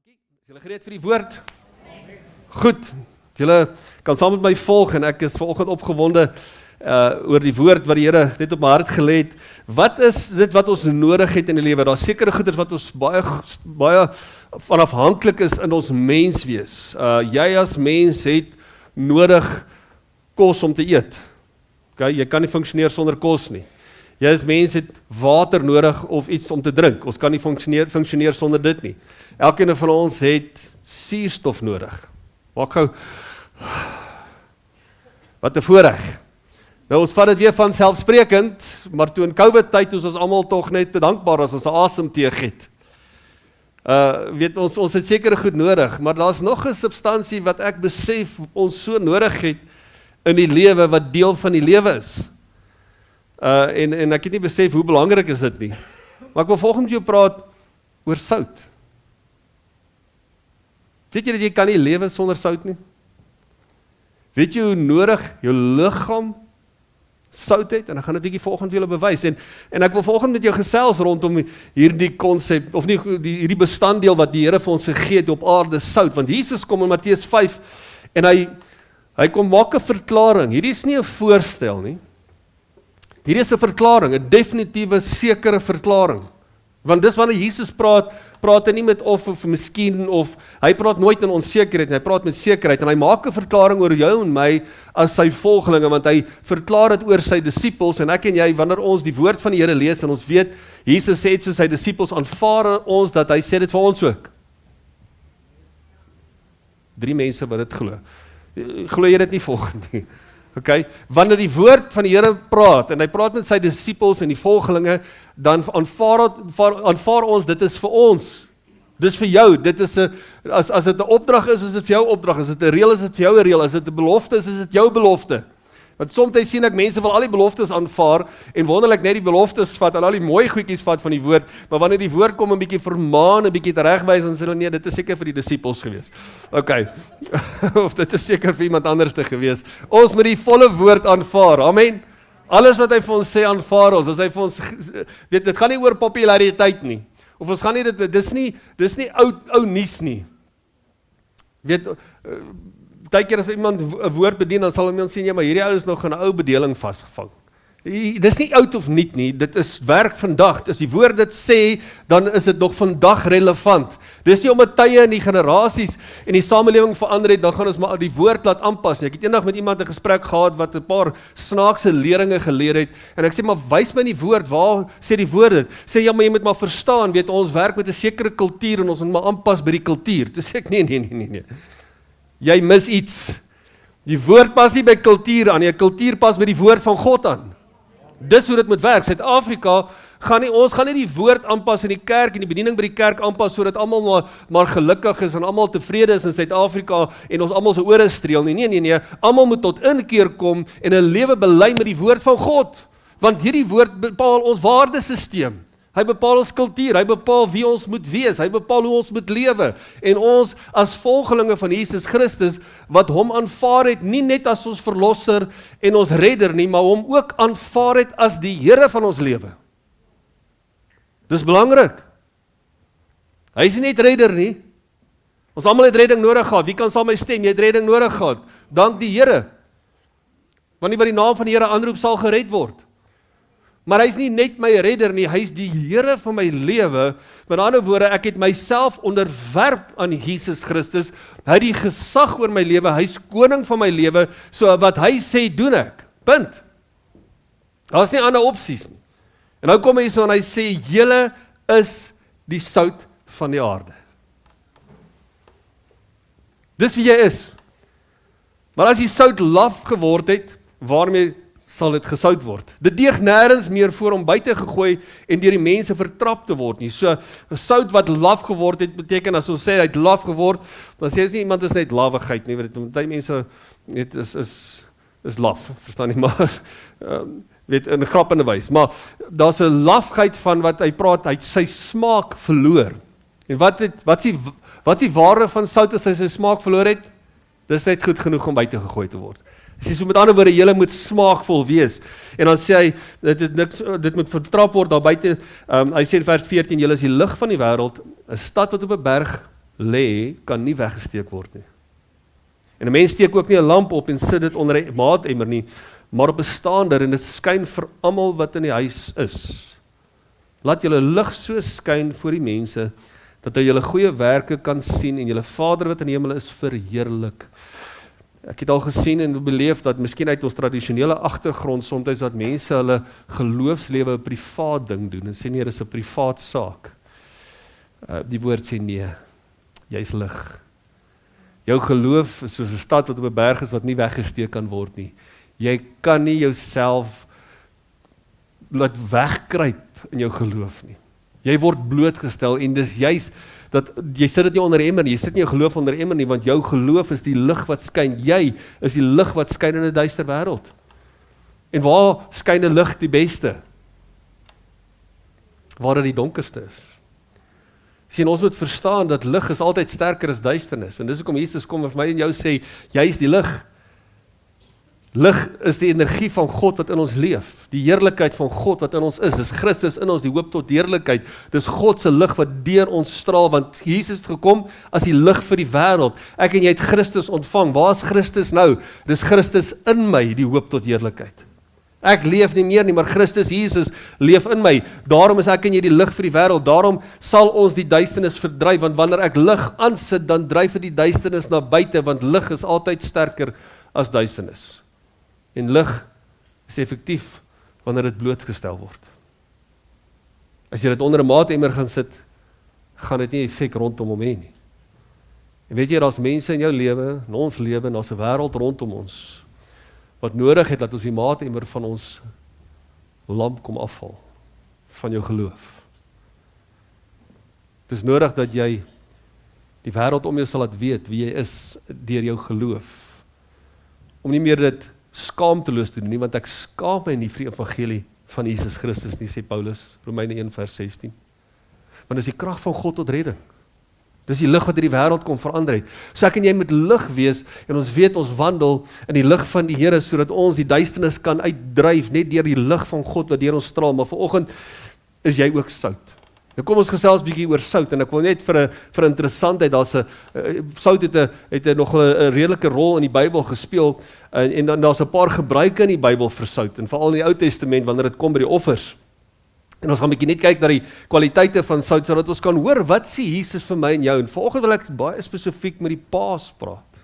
Is julle gereed vir die woord? Goed, julle kan saam met my volg en ek is vanoggend opgewonde oor die woord wat die Here net op my hart gelê het. Wat is dit wat ons nodig het in die lewe? Daar's sekere goeders wat ons baie van afhanklik is in ons menswees. Jy as mens het nodig kos om te eet. Okay, jy kan nie funksioneer sonder kos nie. Jy as mens het water nodig of iets om te drink. Ons kan nie funksioneer sonder dit nie. Elkeen van ons het suurstof nodig. Maak gou. Wat 'n voorreg. Nou ons vat dit weer van selfsprekend, maar toe in COVID tyd is ons almal tog net te dankbaar as ons 'n asemteug het. Weet ons het sekere goed nodig, maar daar's nog 'n substansie wat ek besef ons so nodig het in die lewe wat deel van die lewe is. En ek het nie besef hoe belangrik is dit nie. Maar ek wil volgens met jou praat oor sout. Weet jy dat jy kan nie lewe sonder sout nie? Weet jy hoe nodig jou liggaam sout het? En ek gaan dit bietjie volgende vir julle bewys. En ek wil volgende met jou gesels rondom hierdie konsep, of nie hierdie bestanddeel wat die Here vir ons gegee het op aarde, sout. Want Jesus kom in Matteus 5 en hy kom maak 'n verklaring. Hierdie is nie 'n voorstel nie. Hierdie is 'n verklaring, 'n definitiewe, sekere verklaring. Want dis wanneer Jesus praat hy nie met of miskien, of hy praat nooit in onsekerheid, hy praat met sekerheid, en hy maak 'n verklaring oor jou en my as sy volgelinge, want hy verklaar dit oor sy disippels, en ek en jy, wanneer ons die woord van die Here lees, en ons weet, Jesus sê dit vir sy disippels, aanvaar ons dat hy sê dit vir ons ook. 3 mense wat dit glo. Glo jy dit nie volgende nie? Okay, wanneer die woord van die Here praat, en hy praat met sy disippels en die volgelinge, dan aanvaar ons, dit is vir ons, dis vir jou, dit is as dit 'n opdrag is dit vir jou opdrag, as dit 'n reël is dit vir jou 'n reël, as dit 'n belofte is dit jou belofte. Want soms sien ek mense wil al die beloftes aanvaar, en wonderlik net die beloftes vat, en al die mooi goedjies vat van die woord, maar wanneer die woord kom 'n bietjie vermaan, 'n bietjie teregwys, dan sê hulle nee, dit is seker vir die disippels gewees. Okay, of dit is seker vir iemand anders te gewees. Ons moet die volle woord aanvaar, amen. Alles wat hy vir ons sê aanvaar ons, as hy vir ons, weet, dit gaan nie oor populariteit nie, of ons gaan nie, dis nie ou nuus nie. Weet, baie keer as iemand 'n woord bedien, dan sal iemand sê, ja, maar hierdie ou is nog in 'n ou bedeling vasgevang. Dis nie oud of niet nie, dit is werk vandag. As die woord dit sê, dan is dit nog vandag relevant. Dis nie omdat tye en die generasies en die samelewing verander het, dan gaan ons maar die woord laat aanpas. Ek het eendag met iemand 'n gesprek gehad wat 'n paar snaakse leringe geleer het, en ek sê, maar wys my die woord, waar sê die woord dit? Sê, ja, maar jy moet maar verstaan, weet, ons werk met 'n sekere kultuur, en ons moet maar aanpas by die kultuur. Toe sê ek, nee. Jy mis iets. Die woord pas nie by kultuur aan nie, 'n kultuur pas by die woord van God aan. Dis hoe dit moet werk. Suid-Afrika ons gaan nie die woord aanpas in die kerk en die bediening by die kerk aanpas sodat almal maar gelukkig is en almal tevrede is in Suid-Afrika en ons almal se ore streel nie. Nee. Almal moet tot inkeer kom en 'n lewe bely met die woord van God. Want hierdie woord bepaal ons waardesisteem. Hy bepaal ons kultuur, hy bepaal wie ons moet wees, hy bepaal hoe ons moet lewe. En ons as volgelinge van Jesus Christus, wat hom aanvaar het, nie net as ons verlosser en ons redder nie, maar hom ook aanvaar het as die Here van ons lewe. Dis belangrik. Hy is nie net redder nie. Ons almal het redding nodig gehad. Wie kan saam my stem? Jy het redding nodig gehad. Dank die Here. Want nie wat die naam van die Here aanroep sal gered word. Maar hy is nie net my redder nie, hy is die Here van my lewe. Met ander woorde, ek het myself onderwerp aan Jesus Christus. Hy het die gesag oor my lewe, hy is koning van my lewe, so wat hy sê, doen ek. Punt. Daar is nie ander opsies nie. En nou kom hy so en hy sê, julle is die sout van die aarde. Dis wie jy is. Maar as die sout laf geword het, waarmee sal dit gesout word? Dit deeg nêrens meer voor om buite gegooi en deur die mense vertrap te word nie. So, sout wat laf geword het, beteken as ons sê hy het laf geword, dan sê ons nie iemand is net lawigheid nie, want die mense net is laf, verstaan nie, maar weet, in 'n grappende wys, maar daar's 'n lafheid van wat hy praat, hy het sy smaak verloor. En wat is die waarde van sout as hy sy smaak verloor het? Dis net goed genoeg om buite gegooi te word. Hy sê, so met ander woorde, julle moet smaakvol wees. En dan sê hy, dit moet vertrap word daar buite. Hy sê in vers 14, julle is die lig van die wêreld, 'n stad wat op 'n berg lê, kan nie weggesteek word nie. En 'n mens steek ook nie 'n lamp op en sit dit onder 'n maatemmer nie, maar op 'n staander en dit skyn vir almal wat in die huis is. Laat julle lig so skyn voor die mense, dat hy julle goeie werke kan sien en julle Vader wat in die hemel is verheerlik. Ek het al gesien en beleef dat miskien uit ons tradisionele agtergrond soms dat mense hulle geloofslewe 'n privaat ding doen en sê nee, dis 'n privaat saak. Die woord sê nee, jy's lig. Jou geloof is soos 'n stad wat op 'n berg is wat nie weggesteek kan word nie. Jy kan nie jouself laat wegkruip in jou geloof nie. Jy word blootgestel en dis juis dat jy sit dit nie onder 'n emmer nie, jy sit nie jou geloof onder 'n emmer nie, want jou geloof is die lig wat skyn. Jy is die lig wat skyn in 'n duister wêreld. En waar skyn 'n lig die beste? Waar dit die donkerste is. Sien, ons moet verstaan dat lig is altyd sterker as duisternis. En dis hoekom Jesus kom en vir my en jou sê, jy is die lig. Lig is die energie van God wat in ons leef. Die heerlikheid van God wat in ons is. Dis Christus in ons, die hoop tot heerlikheid. Dis God se lig wat deur ons straal, want Jesus het gekom as die lig vir die wêreld. Ek en jy het Christus ontvang. Waar is Christus nou? Dis Christus in my, die hoop tot heerlikheid. Ek leef nie meer nie, maar Christus Jesus leef in my. Daarom is ek en jy die lig vir die wêreld. Daarom sal ons die duisternis verdryf, want wanneer ek lig aansit, dan dryf dit die duisternis na buite, want lig is altyd sterker as duisternis. En lig is effektief wanneer dit blootgestel word. As jy dit onder 'n maatemmer gaan sit, gaan dit nie effek rondom hom hê nie. En weet jy, daar's mense in jou lewe, in ons lewe, en daar's 'n wêreld rondom ons, wat nodig het dat ons die maatemmer van ons lamp kom afhaal, van jou geloof. Dit is nodig dat jy die wêreld om jou sal laat weet wie jy is deur jou geloof. Om nie meer dit skaamteloos te doen nie, want ek skaam my nie vir die evangelie van Jesus Christus nie, sê Paulus, Romeine 1 vers 16. Want dis die krag van God tot redding. Dis die lig wat hierdie wêreld kom verander het. So ek en jy moet lig wees, en ons weet ons wandel in die lig van die Here, sodat ons die duisternis kan uitdryf, net deur die lig van God wat deur ons straal. Maar vanoggend is jy ook sout. Nou kom ons gesels bietjie oor sout, en ek wil net vir 'n interessantheid, sout het nog 'n redelike rol in die Bybel gespeel, en dan daar's 'n paar gebruike in die Bybel vir sout, en veral in die Ou Testament wanneer dit kom by die offers. En ons gaan 'n bietjie net kyk na die kwaliteite van sout, sodat ons kan hoor wat sê Jesus vir my en jou. En vanoggend wil ek baie spesifiek met die Paas praat.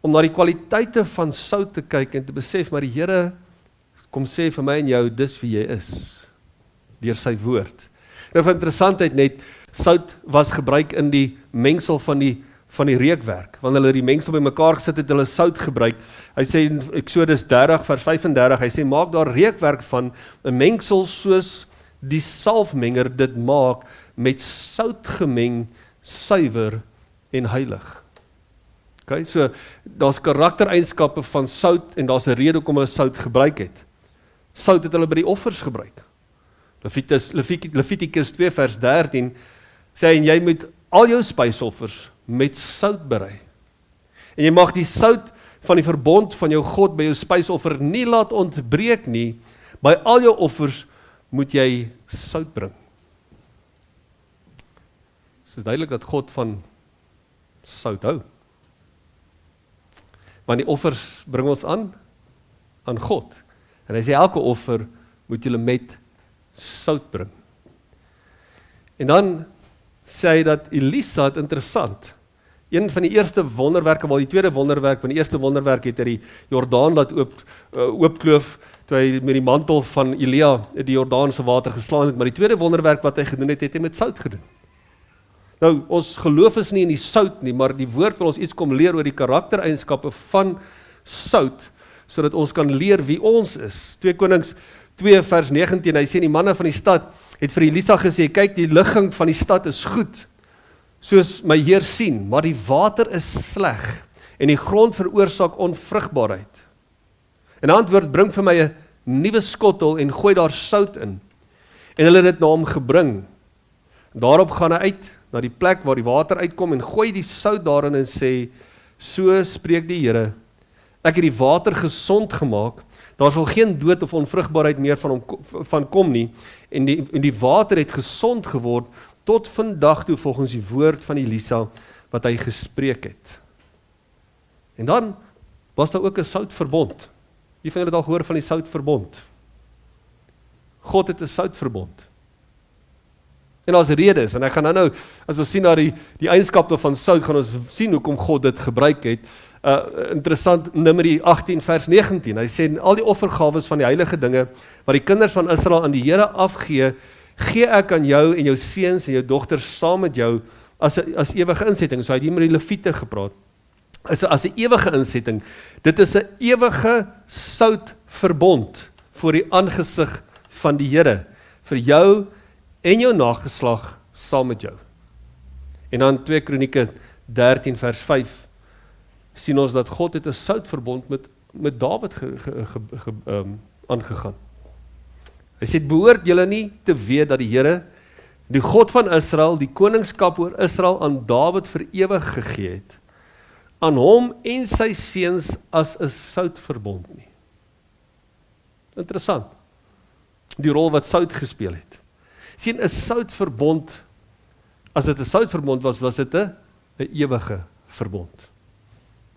Om na die kwaliteite van sout te kyk en te besef, maar die Here kom sê vir my en jou, dis wie jy is, deur sy woord. Nou vir interessantheid net, sout was gebruik in die mengsel van die reukwerk. Wanneer hulle die mengsel bymekaar gesit het, hulle sout gebruik. Hy sê in Eksodus 30 vers 35, hy sê maak daar reukwerk van 'n mengsel soos die salfmenger dit maak, met sout gemeng, suiwer en heilig. Okay, so daar's karaktereienskappe van sout en daar's 'n rede hoekom hulle sout gebruik het. Sout het hulle by die offers gebruik. Levitikus 2 vers 13 sê, en jy moet al jou spysoffers met sout berei. En jy mag die sout van die verbond van jou God by jou spysoffer nie laat ontbreek nie. By al jou offers moet jy sout bring. So is duidelik dat God van sout hou. Want die offers bring ons aan God. En hy sê elke offer moet julle met sout bring. En dan sê hy dat Elisa, het interessant, een van die eerste wonderwerke, wel die tweede wonderwerk, van die eerste wonderwerk het hy die Jordaan laat oopkloof, toe hy met die mantel van Elia die Jordaanse water geslaan het, maar die tweede wonderwerk wat hy gedoen het, het hy met sout gedoen. Nou, ons geloof is nie in die sout nie, maar die woord wil ons iets kom leer oor die karaktereienskappe van sout, sodat ons kan leer wie ons is. 2 Konings 2 vers 19, hy sê die manne van die stad het vir Elisa gesê, kyk, die ligging van die stad is goed, soos my Heer sien, maar die water is sleg, en die grond veroorsaak onvrugbaarheid. En antwoord, bring vir my 'n nuwe skottel, en gooi daar sout in. En hulle het dit na hom gebring. Daarop gaan hy uit, na die plek waar die water uitkom, en gooi die sout daarin en sê, so spreek die Here, ek het die water gesond gemaak, daar sal geen dood of onvrugbaarheid meer van kom nie, en die water het gesond geword, tot vandag toe volgens die woord van Elisa wat hy gespreek het. En dan was daar ook 'n soutverbond. Wie van julle het al gehoor van die soutverbond? God het 'n soutverbond. En daar's redes, en ek gaan nou, as ons sien na die eienskappe van sout, gaan ons sien hoekom God dit gebruik het. Interessant, Numeri 18 vers 19, hy sê, al die offergawes van die heilige dinge, wat die kinders van Israel aan die Here afgee, gee ek aan jou en jou seuns en jou dogters saam met jou, as ewige insetting. So hy het hier met die Lewiete gepraat, as 'n ewige insetting. Dit is 'n ewige soutverbond voor die aangesig van die Here, vir jou en jou nageslag saam met jou. En dan 2 Kronieke 13 vers 5, sien ons dat God het 'n soutverbond met Dawid aangegaan. Hy sê, behoort julle nie te weet dat die Here, die God van Israel, die koningskap oor Israel aan Dawid vir ewig gegee het, aan hom en sy seuns as 'n soutverbond nie. Interessant, die rol wat sout gespeel het. Sien, 'n soutverbond, as dit 'n soutverbond was dit 'n ewige verbond.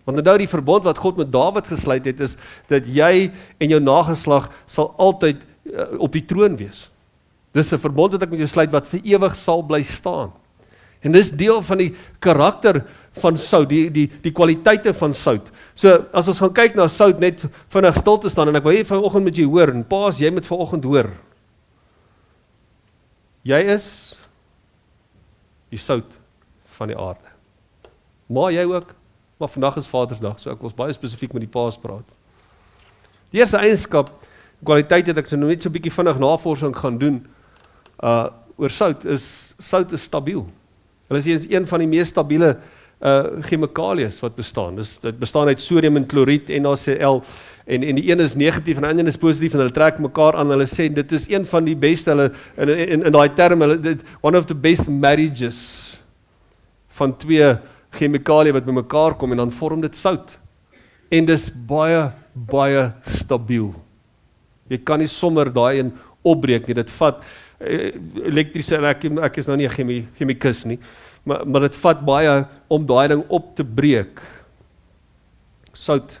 Want nou die verbond wat God met Dawid gesluit het, is dat jy en jou nageslag sal altyd op die troon wees. Dis 'n verbond wat ek met jou sluit wat vir ewig sal bly staan. En dis deel van die karakter van sout, die kwaliteite van sout. So as ons gaan kyk na sout, net vinnig stil te staan, en ek wil hê vanoggend met jou hoor, en paas, jy moet vanoggend hoor. Jy is die sout van die aarde. Maar jy ook, maar vandag is Vadersdag, so ek wil baie spesifiek met die paas praat. Die eerste eienskap, kwaliteit het ek so net so 'n bietjie vinnig navorsing gaan doen oor sout is stabiel. Hulle sê is een van die mees stabiele chemikalies wat bestaan. Dit bestaan uit sodium en kloried, NaCl, en die een is negatief en die ander is positief, en hulle trek mekaar aan. Hulle sê dit is een van die beste, in daai term, one of the best marriages van twee chemikalie wat by mekaar kom, en dan vorm dit sout. En dis baie, baie stabiel. Jy kan nie sommer daai een opbreek nie, dit vat elektrische, en ek is nou nie 'n chemikus nie, maar dit vat baie om daai ding op te breek. Sout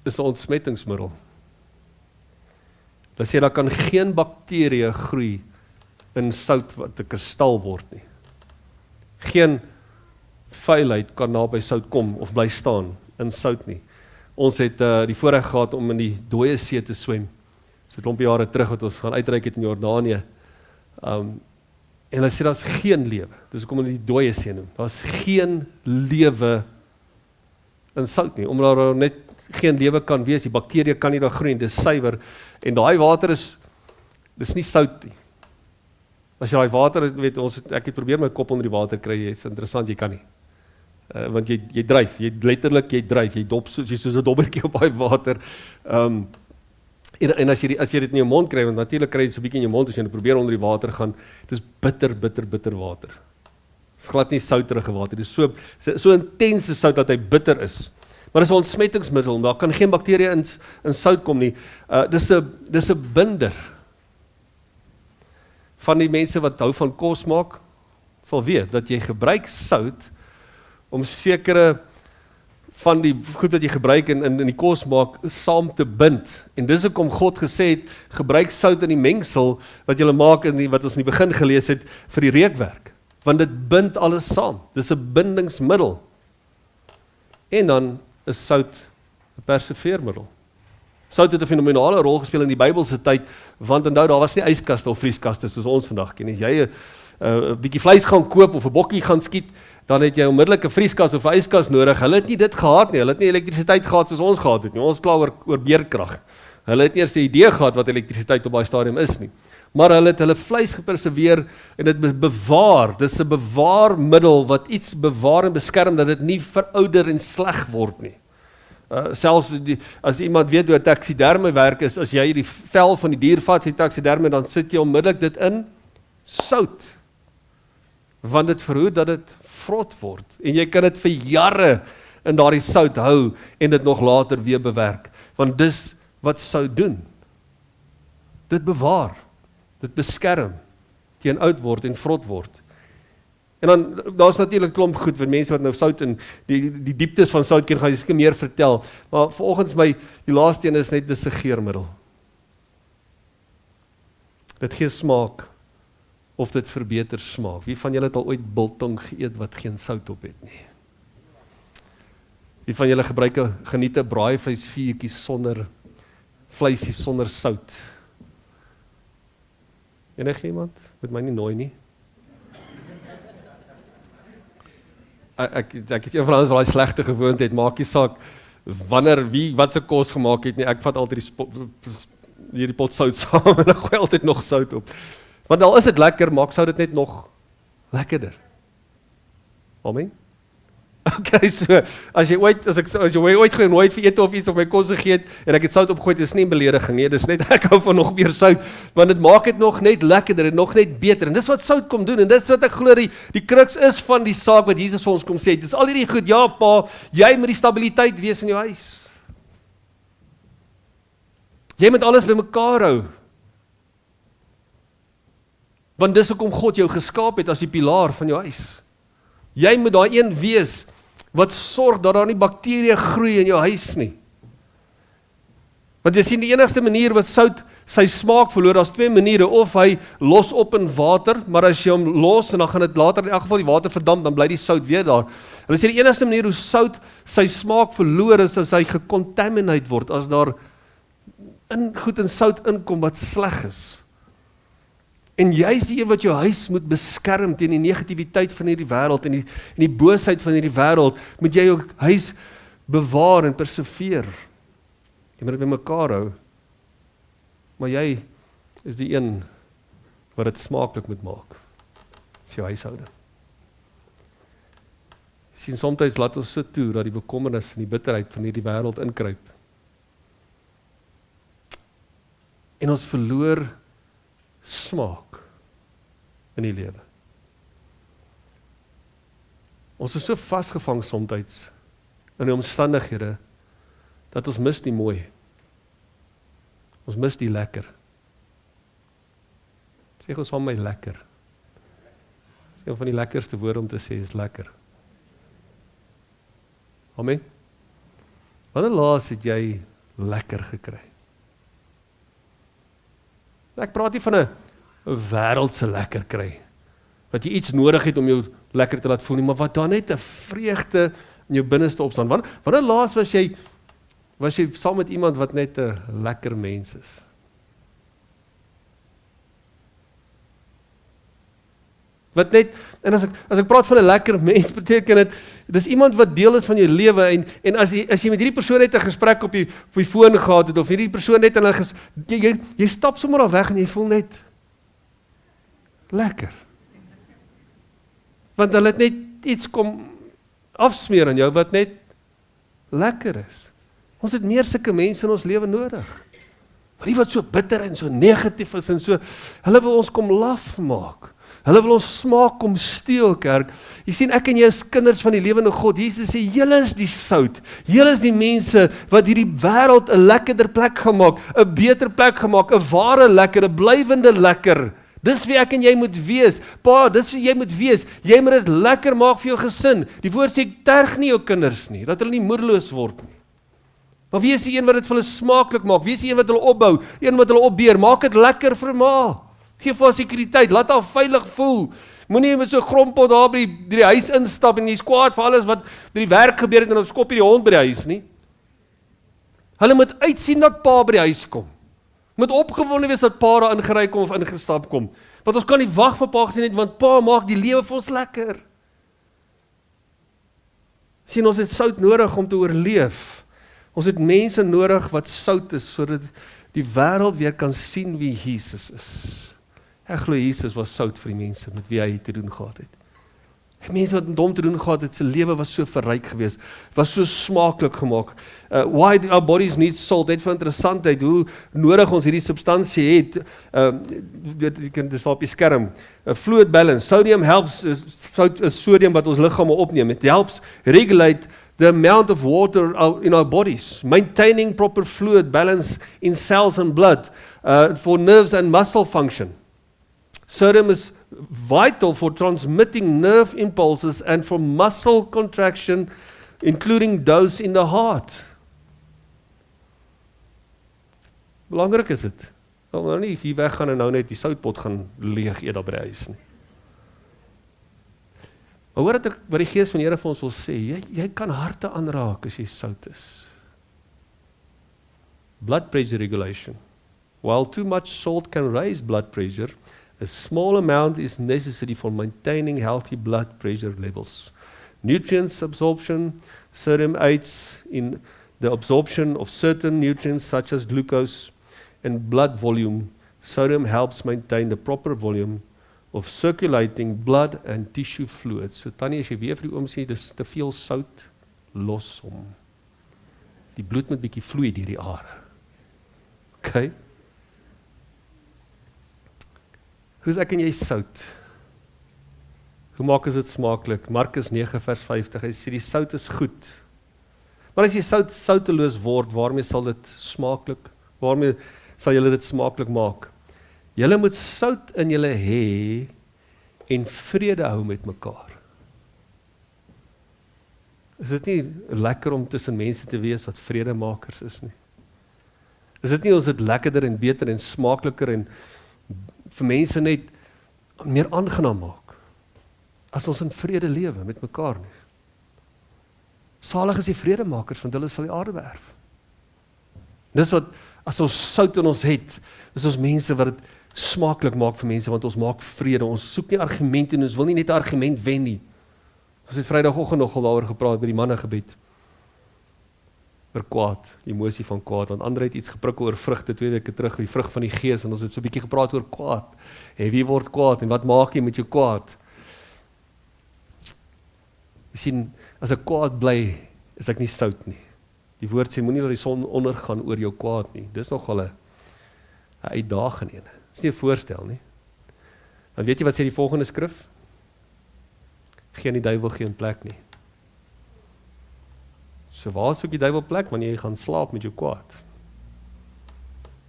is 'n ontsmettingsmiddel. Hulle sê daar kan geen bakterieë groei in sout wat 'n kristal word nie. Geen vuilheid kan naby sout kom of bly staan in sout nie. Ons het die voorreg gehad om in die Dooie See te swem. So 'n klompie jare terug wat ons gaan uitreik het in Jordanië. En hulle sê daar's geen lewe. Dis hoekom hulle die Dooie See noem. Daar's geen lewe in sout nie, omdat daar net geen lewe kan wees. Die bakterieë kan nie daar groei, dis suiwer. En daai water dis nie sout nie. As jy daai water, weet ek het probeer my kop onder die water kry, is interessant, jy kan nie. Want jy dryf, jy dryf, jy dop soos 'n dobbertjie op daai water. En as jy dit in jou mond kry, want natuurlik kry jy so 'n bietjie in jou mond as jy probeer onder die water gaan, dit is bitter water. Dit is glad nie souterige water, dit is so intense sout dat hy bitter is. Maar dit is 'n ontsmettingsmiddel, daar kan geen bakterieë in sout kom nie. Dis 'n binder. Van die mense wat hou van kos maak, sal weet dat jy gebruik sout om sekere van die goed wat jy gebruik in die kos maak, saam te bind. En dis hoekom God gesê het, gebruik sout in die mengsel wat jy maak, wat ons in die begin gelees het, vir die reukwerk. Want dit bind alles saam. Dis 'n bindingsmiddel. En dan is sout 'n perseveermiddel. Sout het 'n fenomenale rol gespeel in die Bybelse tyd, want onthou, daar was nie yskaste of vrieskaste soos ons vandag ken. As jy 'n bietjie vleis gaan koop of 'n bokkie gaan skiet, dan het jy onmiddellik 'n vrieskas of 'n yskas nodig. Hulle het nie dit gehad nie, hulle het nie elektrisiteit gehad soos ons gehad het nie. Ons kla oor beerkrag. Hulle het nie eers 'n idee gehad wat elektrisiteit op daai stadium is nie. Maar hulle het hulle vleis geperseveer en dit bewaar. Dis 'n bewaarmiddel wat iets bewaar en beskerm dat dit nie verouder en sleg word nie. Selfs as iemand weet hoe 'n taksiderme werk is, as jy die vel van die dier vat vir die taksiderme, dan sit jy onmiddellik dit in sout. Want dit verhoed dat dit vrot word. En jy kan dit vir jare in daardie sout hou en dit nog later weer bewerk. Want dis wat sout doen. Dit bewaar, dit beskerm teen oud word en vrot word. En dan, daar's natuurlik klomp goed, vir mense wat nou sout en die dieptes van sout ken, gaan jy seker meer vertel. Maar vanoggends die laaste een is net dis 'n geurmiddel. Dit gee smaak, of dit verbeter smaak. Wie van julle het al ooit biltong geëet wat geen sout op het nie? Wie van julle geniet 'n braaivleisvuurtjie sonder vleisie sonder sout? Enige iemand? Moet my nie nooi nie. Ek is een van ons wat daai slegte gewoonte het, maak nie saak wanneer wat se kos gemaak het nie, ek vat altyd hierdie pot sout saam en ek gooi altyd nog sout op. Want al is dit lekker, maak sout dit net nog lekkerder. Amen. Okay, so, as jy ooit genooi het vir ete of iets of my kos gegee het, en ek het sout opgegooi, dis nie 'n belediging nie, dis net ek hou van nog meer sout, want dit maak dit nog net lekkerder en nog net beter, en dis wat sout kom doen, en dis wat ek glo die kruks is van die saak wat Jesus vir ons kom sê, dis al hierdie goed, ja pa, jy moet die stabiliteit wees in jou huis. Jy moet alles bymekaar hou. Want dis hoekom God jou geskaap het as die pilaar van jou huis. Jy moet daai een wees wat sorg dat daar nie bakterieë groei in jou huis nie. Want jy sien die enigste manier wat sout sy smaak verloor, daar's twee maniere, of hy los op in water, maar as jy hom los en dan gaan dit later in elk geval die water verdamp, dan bly die sout weer daar. Hulle sê die enigste manier hoe sout sy smaak verloor is as hy gecontaminate word, as daar goed en sout inkom wat sleg is. En jy is die een wat jou huis moet beskerm teen die negativiteit van hierdie wêreld en die boosheid van hierdie wêreld, moet jy jou huis bewaar en perseveer. Jy moet dit bymekaar hou, maar jy is die een wat dit smaaklik moet maak vir jou huishouding. Jy sien, soms laat ons so toe dat die bekommernis en die bitterheid van hierdie wêreld inkruip. En ons verloor smaak in die lewe. Ons is so vasgevang soms in die omstandighede dat ons mis die mooi. Ons mis die lekker. Sê ons van my lekker. Dis een van die lekkerste woorde om te sê is lekker. Amen. Wanneer laas het jy lekker gekry? Ek praat nie van 'n wêreldse lekker kry, wat jy iets nodig het om jou lekker te laat voel nie, maar wat daar net 'n vreugde in jou binneste opstaan. Wanneer laas was jy saam met iemand wat net 'n lekker mens is? Wat net, en as ek praat van 'n lekker mens, beteken dit, dis iemand wat deel is van jou lewe, en as jy met hierdie persoon net 'n gesprek op die foon gehad het, of hierdie persoon net in 'n jy stap sommer al weg en jy voel net lekker. Want hulle het net iets kom afsmeer aan jou wat net lekker is. Ons het meer sulke mense in ons lewe nodig. Maar die wat so bitter en so negatief is en so, hulle wil ons kom laf maak. Hulle wil ons smaak kom steel, kerk. Jy sien, ek en jy is kinders van die lewende God. Jesus sê, julle is die sout. Julle is die mense wat hierdie wêreld 'n lekkerder plek gemaak, 'n beter plek gemaak, 'n ware lekker, 'n blywende lekker. Dis wie ek en jy moet wees. Pa, dis wie jy moet wees. Jy moet dit lekker maak vir jou gesin. Die woord sê, terg nie jou kinders nie, dat hulle nie moedeloos word nie. Maar wie is die een wat dit vir hulle smaaklik maak? Wie is die een wat hulle opbou? Een wat hulle opbeer? Maak dit lekker vir ma. Geef haar sekuriteit, laat haar veilig voel. Moenie met so 'n grompot daar by die huis instap en jy's kwaad vir alles wat by die werk gebeur het en dan skop jy die hond by die huis nie. Hulle moet uitsien dat pa by die huis kom. Moet opgewonde wees dat pa daar ingery kom of ingestap kom. Want ons kan nie wag vir pa gesien het, want pa maak die lewe vir ons lekker. Sien, ons het sout nodig om te oorleef. Ons het mense nodig wat sout is, sodat die wêreld weer kan sien wie Jesus is. Ek glo Jesus was sout vir die mense met wie hy te doen gehad het. Die mense wat met hom te doen gehad het, sy lewe was so verryk geweest, was so smaaklik gemaak. Why do our bodies need salt? Net vir interessantheid, hoe nodig ons hierdie substansie het. Jy kan dit op die skerm. Fluid balance. Sodium helps, sout is sodium wat ons liggame opneem. It helps regulate the amount of water in our bodies, maintaining proper fluid balance in cells and blood, for nerves and muscle function. Sodium is vital for transmitting nerve impulses and for muscle contraction, including those in the heart. Belangrik is dit. Nou nie hier weggaan en nou net die soutpot gaan leeg eet daar by die huis nie. Maar hoor wat die Gees van die Here vir ons wil sê, jy kan harte aanraak as jy sout is. Blood pressure regulation. While too much salt can raise blood pressure, a small amount is necessary for maintaining healthy blood pressure levels. Nutrients absorption, sodium aids in the absorption of certain nutrients such as glucose and blood volume. Sodium helps maintain the proper volume of circulating blood and tissue fluids. So Tannie, as jy weer vir die oom sê, dis te veel sout, los hom. Die bloed moet bietjie vloei deur die are. Okay? Hoe is ek en jy sout? Hoe maak ons dit smaaklik? Markus 9 vers 50, hy sê die sout is goed. Maar as jy souteloos word, waarmee sal dit smaaklik? Waarmee sal julle dit smaaklik maak? Julle moet sout in julle hê en vrede hou met mekaar. Is dit nie lekker om tussen mense te wees wat vredemakers is nie? Is dit nie ons dit lekkerder en beter en smaakliker en vir mense net meer aangenaam maak as ons in vrede lewe met mekaar nie? Salig is die vredemakers, want hulle sal die aarde beerf. Dis wat, as ons sout in ons het, is ons mense wat dit smaaklik maak vir mense, want ons maak vrede, ons soek nie argumente en ons wil nie net 'n argument wen nie. Ons het Vrydagoggend nogal daaroor gepraat by die mannegebed. Oor kwaad, die emosie van kwaad, want ander het iets geprikkel oor vrugte 2 weke terug, die vrug van die Gees, en ons het so 'n bietjie gepraat oor kwaad. En wie word kwaad en wat maak jy met jou kwaad? Jy sien, as ek kwaad bly, is ek nie sout nie. Die woord sê, moenie laat die son ondergaan oor jou kwaad nie. Dis nogal 'n uitdaging een. Dis nie 'n voorstel nie. Dan weet jy wat sê die volgende skrif? Geen die duiwel geen plek nie. So waar soek die duiwel plek? Wanneer jy gaan slaap met jou kwaad.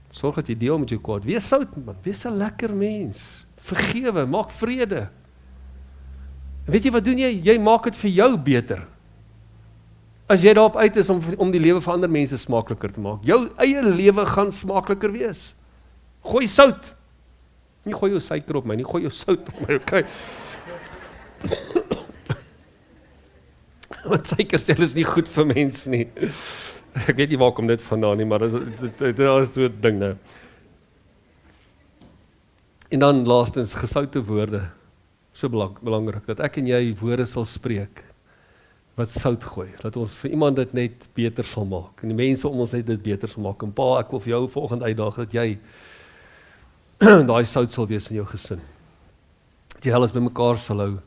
Sorg dat jy deel met jou kwaad. Wees sout, man. Wees 'n lekker mens. Vergewe, maak vrede. En weet jy wat doen jy? Jy maak dit vir jou beter. As jy daarop uit is om die lewe van ander mense smaakliker te maak. Jou eie lewe gaan smaakliker wees. Gooi sout. Nie gooi jou suiker op my, nie gooi jou sout op my, okay? Want suiker sê is nie goed vir mens nie. Ek weet nie waar kom dit vandaan nie, maar dit is so 'n ding nou. En dan laastens gesoute woorde. So belangrik dat ek en jy woorde sal spreek wat sout gooi, dat ons vir iemand dit net beter sal maak, en die mense om ons net dit beter sal maak, en pa, ek wil vir jou volgende uitdaag, dat jy daai sout sal wees in jou gesin, dat jy alles by mekaar sal hou,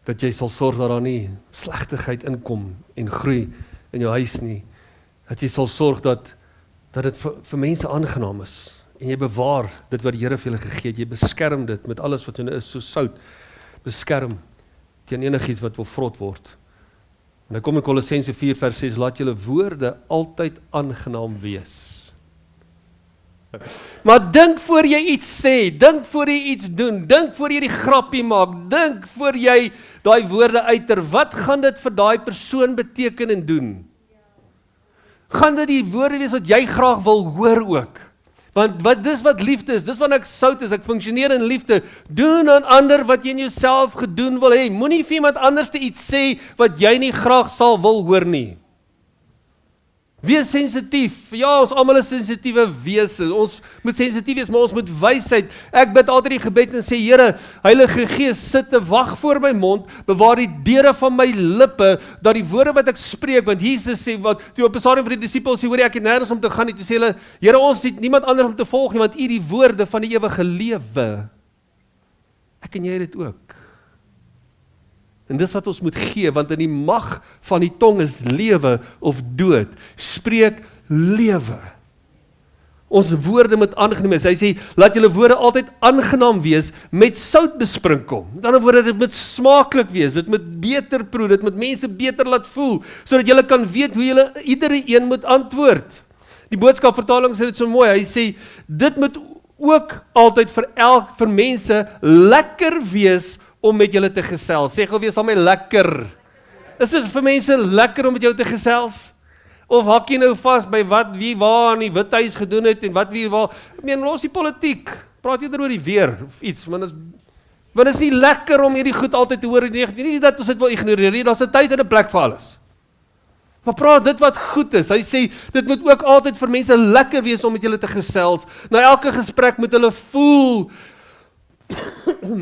dat jy sal sorg dat daar nie slegtigheid inkom en groei in jou huis nie, dat jy sal sorg dat dit vir mense aangenaam is, en jy bewaar dit wat die Here vir julle gegee het, jy beskerm dit met alles wat in is, so sout, beskerm teen enigiets wat wil vrot word. En dan kom in Kolossense 4 vers 6, laat julle woorde altyd aangenaam wees. Maar dink voor jy iets sê, dink voor jy iets doen, dink voor jy die grappie maak, dink voor jy daai woorde uiter, wat gaan dit vir daai persoon beteken en doen? Gaan dit die woorde wees wat jy graag wil hoor ook? Want dis wat liefde is, dis wanneer ek sout is, ek funksioneer in liefde, doen aan ander wat jy in jouself gedoen wil hê, moenie vir iemand anders te iets sê wat jy nie graag sal wil hoor nie. Wees sensitief, ja, ons almal is sensitiewe wese, ons moet sensitief wees, maar ons moet wysheid, ek bid altyd die gebed en sê, Here, Heilige Gees, sit te wag voor my mond, bewaar die deure van my lippe, dat die woorde wat ek spreek, want Jesus sê, wat, toe op 'n stadium vir die disippels sê, hoor ek het nêrens om te gaan nie, toe sê hulle, Here, ons het niemand anders om te volg nie, want U die woorde van die ewige lewe, ek en jy het dit ook. En dis wat ons moet gee, want in die mag van die tong is lewe of dood. Spreek lewe. Ons woorde moet aangenaam wees. Hy sê, laat julle woorde altyd aangenaam wees, met sout besprinkel. Met ander woorde, dit moet smaaklik wees, dit moet beter proe, dit moet mense beter laat voel, sodat julle kan weet hoe julle iedere een moet antwoord. Die boodskapvertaling sê dit so mooi, hy sê, dit moet ook altyd vir mense lekker wees om met julle te gesels. Sê gou wees al my lekker. Is dit vir mense lekker om met jou te gesels? Of hak jy nou vas by wat wie waar in die Withuis gedoen het en wat wie waar? Ek meen, los die politiek. Praat jy oor die weer of iets, want is nie lekker om hierdie goed altyd te hoor. Nie dat ons dit wil ignoreer nie, daar's 'n tyd en 'n plek vir alles. Maar praat dit wat goed is. Hy sê, dit moet ook altyd vir mense lekker wees om met julle te gesels. Na elke gesprek moet hulle voel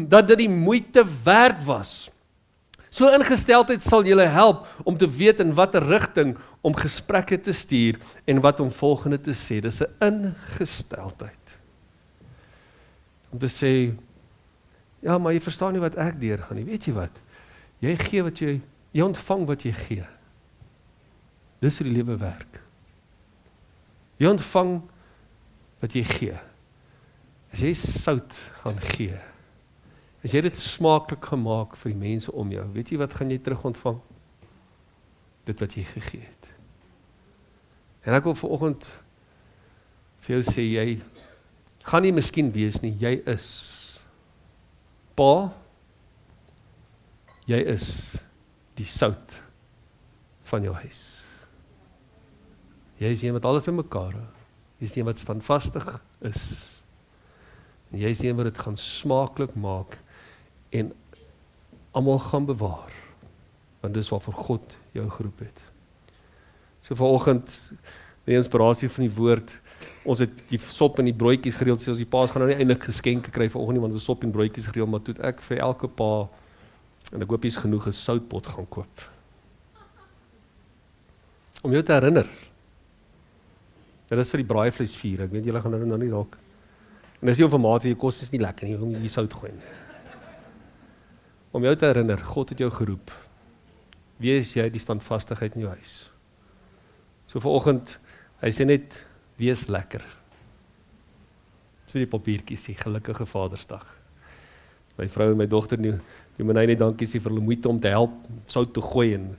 dat dit die moeite werd was. So ingesteldheid sal julle help om te weet in watter rigting om gesprekke te stuur en wat om volgende te sê. Dis 'n ingesteldheid. Om te sê, ja, maar jy verstaan nie wat ek deurgaan nie. Weet jy wat? Jy gee wat jy ontvang wat jy gee. Dis hoe die lewe werk. Jy ontvang wat jy gee. As jy sout gaan gee, as jy dit smaaklik gemaak vir die mense om jou, weet jy wat gaan jy terug ontvang? Dit wat jy gegee het. En ek wil vanoggend vir jou sê, jy gaan nie miskien wees nie, jy is. Pa, jy is die sout van jou huis. Jy is een wat alles bymekaar hou. Jy is een wat standvastig is. En jy is een wat dit gaan smaaklik maak en almal gaan bewaar. Want dis waarvoor God jou geroep het. So vanoggend, die inspirasie van die woord, ons het die sop en die broodjies gereël, sê ons die paas gaan nou nie eintlik geskenke kry vanoggend nie, want ons sop en broodjies gereël, maar toe ek vir elke pa, en ek hoop hier's genoeg, 'n soutpot gaan koop. Om jou te herinner. Dit is vir die braaivleisvuur, ek weet julle gaan nou nie dalk. En dis nie informatie, jy kos is nie lekker nie, om jy sout gooi. Om jou te herinner, God het jou geroep. Wees jy die standvastigheid in jou huis. So vanoggend, hy sê net, wees lekker. So die papiertjies sê, gelukkige Vadersdag. My vrou en my dogter die moet net dankie sê vir hulle moeite om te help, sout te gooi en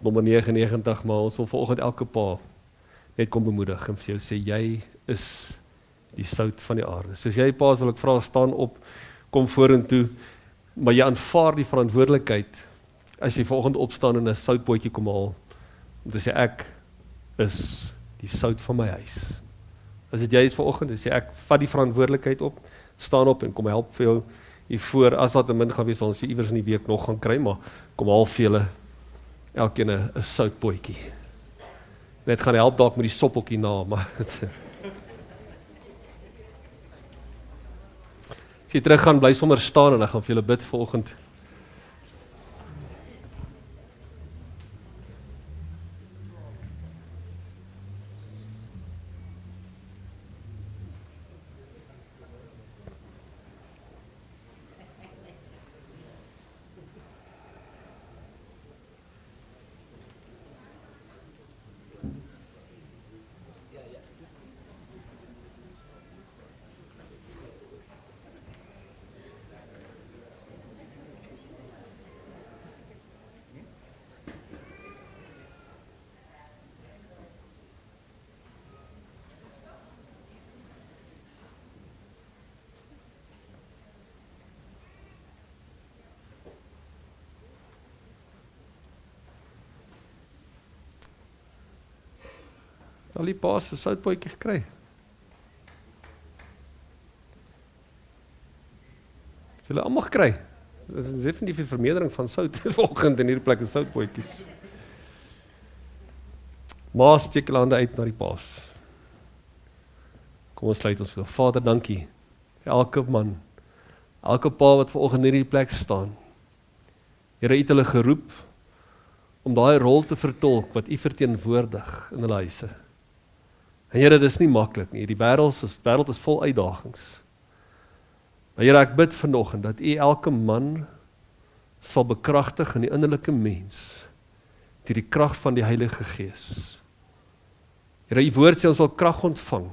nommer 99, maar ons wil vanoggend elke pa net kom bemoedig en vir jou sê, jy is die sout van die aarde. Soos jy paas wil ek vra, staan op, kom vorentoe, maar jy aanvaar die verantwoordelikheid, as jy vanoggend opstaan en 'n soutpotjie kom haal, om te sê, ek is die sout van my huis. As dit jy is vanoggend, dan sê ek, vat die verantwoordelikheid op, staan op en kom help vir jou hier voor, as dat 'n min gaan wees, ons jy iewers in die week nog gaan kry, maar kom haal vir julle, elkeen 'n soutpotjie. Net gaan help dalk met die soppeltjie na, maar as jy terug gaan, bly sommer staan en ek gaan vir julle bid vanoggend. Al die paas 'n soutpotjie gekry. Hulle almal gekry. Dit is definitief 'n vermeerdering van sout vanoggend in hierdie plek, soutpotjies. Maar steek hulle hande uit na die paas. Kom ons sluit ons vir. Vader, dankie vir elke man, elke pa wat vanoggend in hierdie plek staan. Here, U het hulle geroep om daai rol te vertolk wat U verteenwoordig in hulle huise. En Here, dis nie maklik nie. Die wêreld is vol uitdagings. Maar Here, ek bid vanoggend dat U elke man sal bekragtig in die innerlike mens deur die krag van die Heilige Gees. Here, U woord sê ons sal krag ontvang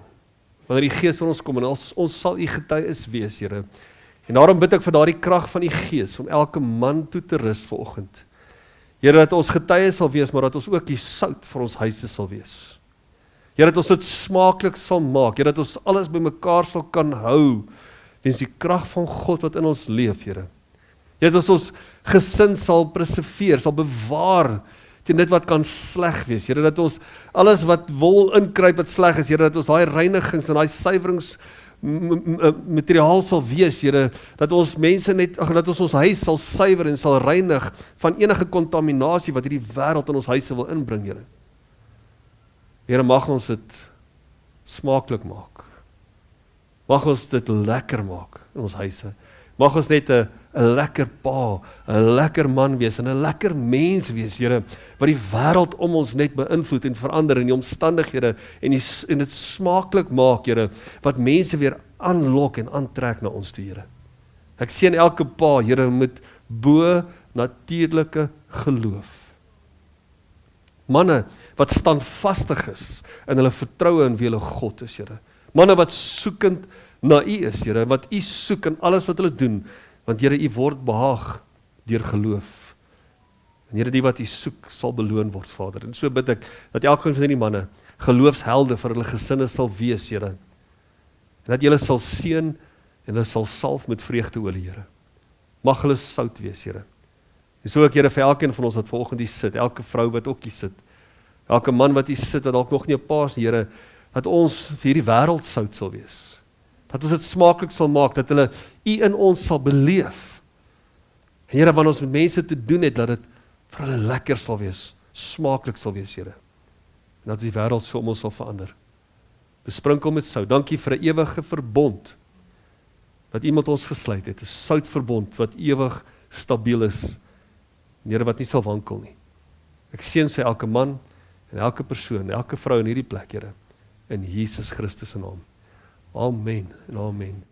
wanneer die Gees van ons kom en ons sal U getuies wees, Here. En daarom bid ek vir daardie krag van die Gees om elke man toe te rus vanoggend. Here, dat ons getuies sal wees, maar dat ons ook die sout vir ons huise sal wees. Here, dat ons dit smaaklik sal maak, Here, dat ons alles bymekaar sal kan hou, weens die krag van God wat in ons leef, Here. Here, dat ons gesin sal preserveer, sal bewaar, teen dit wat kan sleg wees, Here, dat ons alles wat wil inkruip wat sleg is, Here, dat ons daai reinigings en daai suiwerings materiaal sal wees, Here, dat ons mense dat ons huis sal suiwer en sal reinig van enige kontaminasie wat hierdie wêreld in ons huise wil inbring, Here. Here, mag ons dit smaaklik maak. Mag ons dit lekker maak in ons huise. Mag ons net 'n lekker pa, 'n lekker man wees en 'n lekker mens wees, Here, wat die wêreld om ons net beïnvloed en verander in die omstandighede en dit smaaklik maak, Here, wat mense weer aanlok en aantrek na ons toe, Here. Ek sien elke pa, Here, met bo natuurlike geloof. Manne wat standvastig is in hulle vertroue in wie hulle God is, Here. Manne wat soekend na U is, Here, wat U soek in alles wat hulle doen, want Here, U word behaag deur geloof. En Here, die wat U soek, sal beloon word, Vader. En so bid ek, dat elkeen van die manne, geloofshelde vir hulle gesinne sal wees, Here. En dat U hulle sal seën, en hulle sal salf met vreugdeolie, Here. Mag hulle sout wees, Here. En so ek, Here, vir elkeen van ons wat vanoggend hier sit, elke vrou wat ook hier sit, elke man wat hier sit, wat dalk nog nie 'n pa is, Here, dat ons vir hierdie wêreld sout sal wees. Dat ons dit smaaklik sal maak, dat hulle U in ons sal beleef. En Here, wanneer ons met mense te doen het, dat dit vir hulle lekker sal wees, smaaklik sal wees, Here. En dat die wêreld so om ons sal verander. Besprinkel met sout. Dankie vir 'n ewige verbond wat U met ons gesluit het, 'n soutverbond wat ewig stabiel is. Here, wat nie sal wankel nie. Ek seën sy elke man en elke persoon, elke vrou in hierdie plek, Here, in Jesus Christus se naam. Amen en amen.